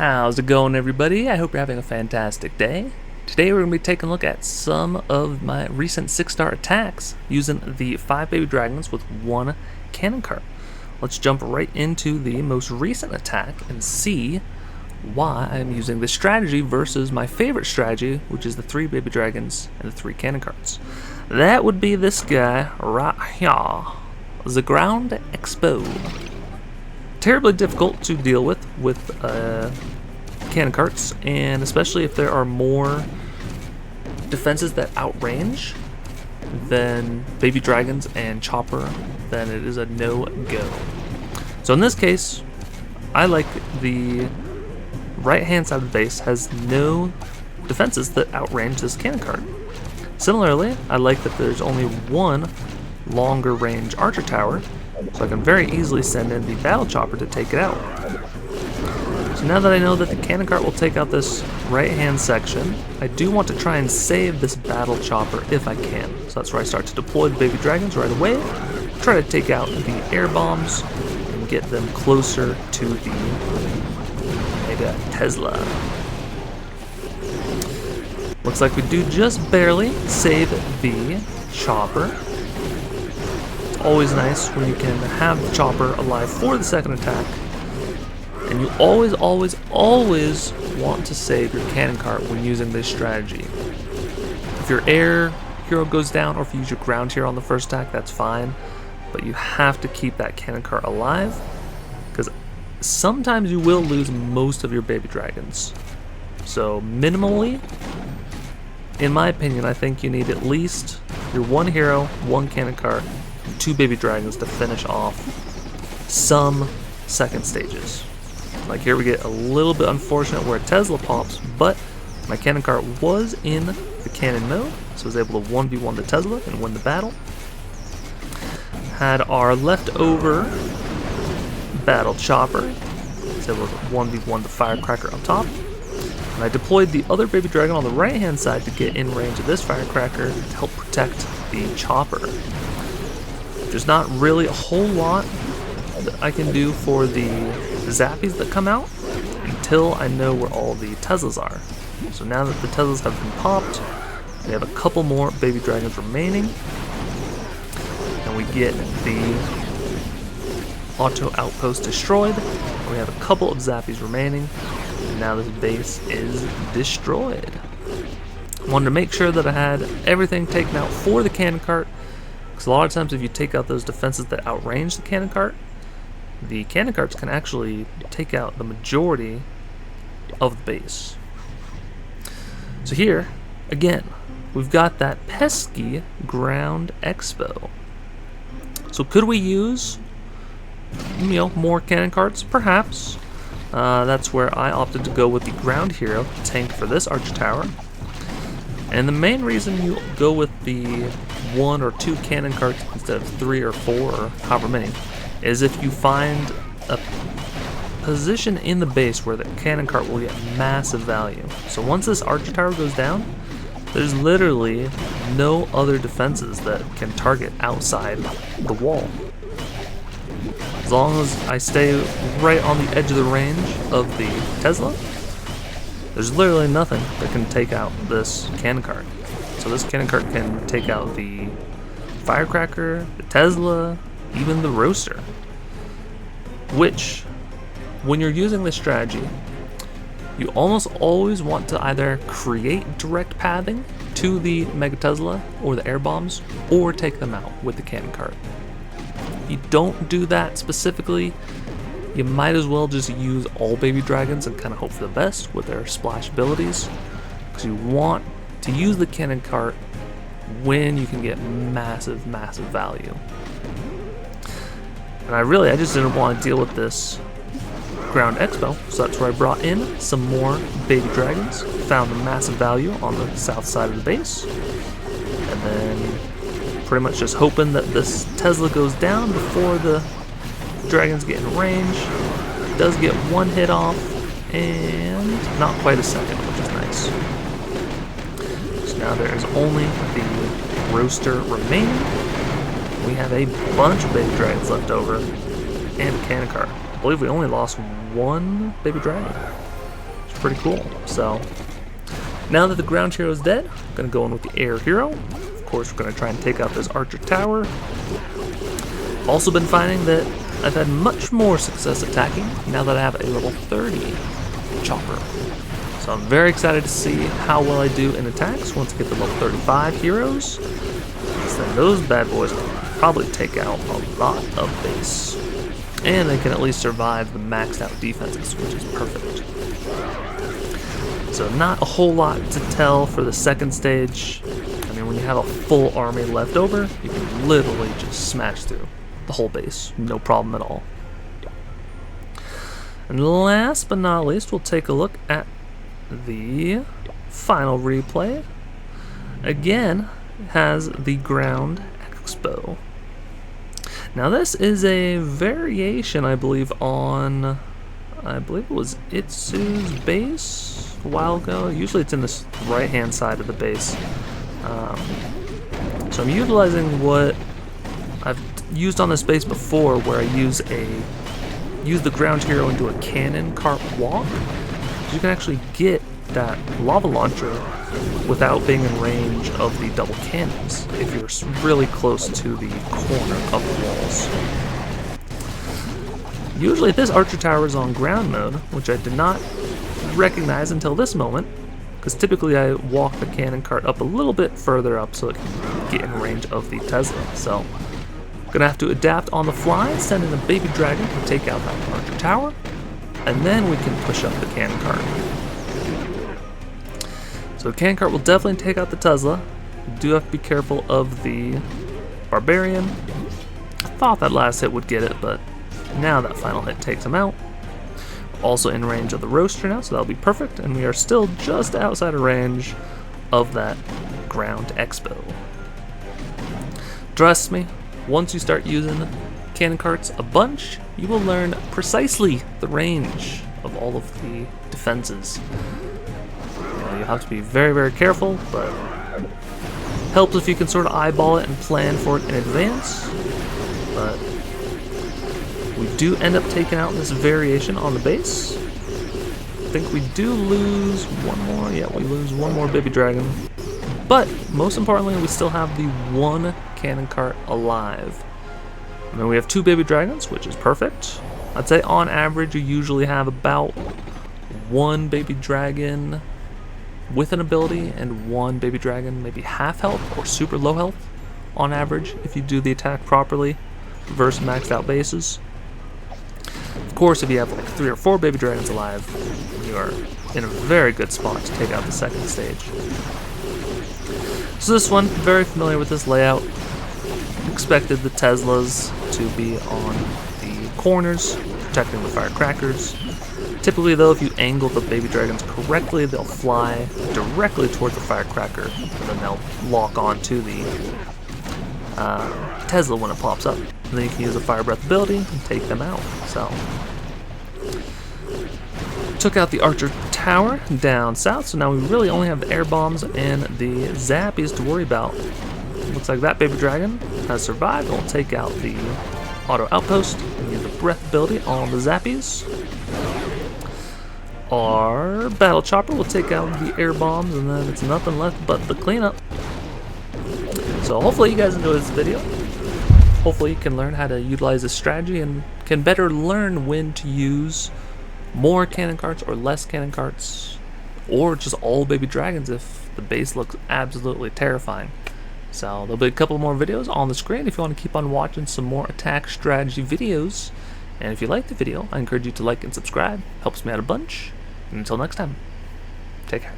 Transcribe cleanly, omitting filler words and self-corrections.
How's it going, everybody? I hope you're having a fantastic day. Today we're going to be taking a look at some of my recent 6-star attacks using the 5 baby dragons with 1 cannon cart. Let's jump right into the most recent attack and see why I'm using this strategy versus my favorite strategy, which is the 3 baby dragons and the 3 cannon carts. That would be this guy right here, the Ground Expo. Terribly difficult to deal with cannon carts, and especially if there are more defenses that outrange than baby dragons and chopper, then it is a no-go. So in this case, I like the right-hand side of the base has no defenses that outrange this cannon cart. Similarly, I like that there's only one longer range archer tower, so I can very easily send in the battle chopper to take it out. So now that I know that the cannon cart will take out this right hand section, I do want to try and save this battle chopper if I can. So that's where I start to deploy the baby dragons right away, try to take out the air bombs and get them closer to the Mega Tesla. Looks like we do just barely save the chopper. Always nice when you can have the chopper alive for the second attack, and you always want to save your cannon cart when using this strategy. If your air hero goes down, or if you use your ground hero on the first attack, that's fine, but you have to keep that cannon cart alive, because sometimes you will lose most of your baby dragons. So minimally, in my opinion, I think you need at least your 1 hero, 1 cannon cart, 2 baby dragons to finish off some second stages. Like here we get a little bit unfortunate where Tesla pops, but my cannon cart was in the cannon mode, so I was able to 1v1 the Tesla and win the battle. Had our leftover battle chopper, so able to 1v1 the firecracker up top. And I deployed the other baby dragon on the right hand side to get in range of this firecracker to help protect the chopper. There's not really a whole lot that I can do for the zappies that come out until I know where all the Teslas are. So now that the Teslas have been popped, we have a couple more baby dragons remaining, and we get the auto outpost destroyed. We have a couple of zappies remaining, and now this base is destroyed. I wanted to make sure that I had everything taken out for the cannon cart, because a lot of times if you take out those defenses that outrange the cannon carts can actually take out the majority of the base. So here, again, we've got that pesky Ground Expo. So could we use, more cannon carts? Perhaps. That's where I opted to go with the ground hero tank for this archer tower. And the main reason you go with the 1 or 2 cannon carts instead of 3 or 4 or however many is if you find a position in the base where the cannon cart will get massive value. So once this archer tower goes down, there's literally no other defenses that can target outside the wall. As long as I stay right on the edge of the range of the Tesla, there's literally nothing that can take out this cannon cart. So this cannon cart can take out the firecracker, the Tesla, even the roaster. Which, when you're using this strategy, you almost always want to either create direct pathing to the Mega Tesla or the air bombs, or take them out with the cannon cart. If you don't do that specifically, you might as well just use all baby dragons and kind of hope for the best with their splash abilities, because you want to use the cannon cart when you can get massive value. And I just didn't want to deal with this Ground Expo, so that's where I brought in some more baby dragons, found the massive value on the south side of the base, and then pretty much just hoping that this Tesla goes down before the dragons get in range. It does get 1 hit off, and not quite a second, which is nice. So now there is only the roaster remaining. We have a bunch of baby dragons left over, and a cannon cart. I believe we only lost 1 baby dragon. pretty cool. So now that the ground hero is dead, I'm going to go in with the air hero. Of course, we're going to try and take out this archer tower. Also been finding that I've had much more success attacking now that I have a level 30 chopper. So I'm very excited to see how well I do in attacks once I get to level 35 heroes. So then those bad boys can probably take out a lot of base. And they can at least survive the maxed out defenses, which is perfect. So not a whole lot to tell for the second stage. I mean, when you have a full army left over, you can literally just smash through the whole base, no problem at all. And last but not least, we'll take a look at the final replay. Again, has the ground expo. Now this is a variation, I believe, on, I believe it was Itsu's base a while ago. Usually it's in this right-hand side of the base. So I'm utilizing what I've used on this base before, where I use the ground hero into a cannon cart walk. You can actually get that lava launcher without being in range of the double cannons if you're really close to the corner of the walls. Usually this archer tower is on ground mode, which I did not recognize until this moment, because typically I walk the cannon cart up a little bit further up so it can get in range of the Tesla. So I'm gonna have to adapt on the fly, send in a baby dragon to take out that archer tower, and then we can push up the cannon cart. So the cannon cart will definitely take out the Tesla. You do have to be careful of the barbarian. I thought that last hit would get it, but now that final hit takes him out. We're also in range of the roaster now, so that'll be perfect, and we are still just outside of range of that ground expo. Trust me, once you start using cannon carts a bunch, you will learn precisely the range of all of the defenses. You'll have to be very, very careful, but helps if you can sort of eyeball it and plan for it in advance. But we do end up taking out this variation on the base. I think we do lose one more. Yeah, we lose one more baby dragon. But most importantly, we still have the one cannon cart alive. I mean, we have 2 baby dragons, which is perfect. I'd say on average you usually have about 1 baby dragon with an ability and 1 baby dragon maybe half health or super low health on average if you do the attack properly versus maxed out bases. Of course, if you have like 3 or 4 baby dragons alive, you are in a very good spot to take out the second stage. So this one, very familiar with this layout. Expected the Teslas to be on the corners, protecting the firecrackers. Typically though, if you angle the baby dragons correctly, they'll fly directly toward the firecracker, and then they'll lock on to the Tesla when it pops up. And then you can use a fire breath ability and take them out. So, took out the archer tower down south, so now we really only have the air bombs and the zappies to worry about. Looks like that baby dragon has survived. We'll take out the auto outpost and use the breath ability on the zappies. Our battle chopper will take out the air bombs, and then it's nothing left but the cleanup. So hopefully you guys enjoyed this video. Hopefully you can learn how to utilize this strategy and can better learn when to use more cannon carts or less cannon carts, or just all baby dragons if the base looks absolutely terrifying. So there'll be a couple more videos on the screen if you want to keep on watching some more attack strategy videos. And if you liked the video, I encourage you to like and subscribe. Helps me out a bunch. And until next time, take care.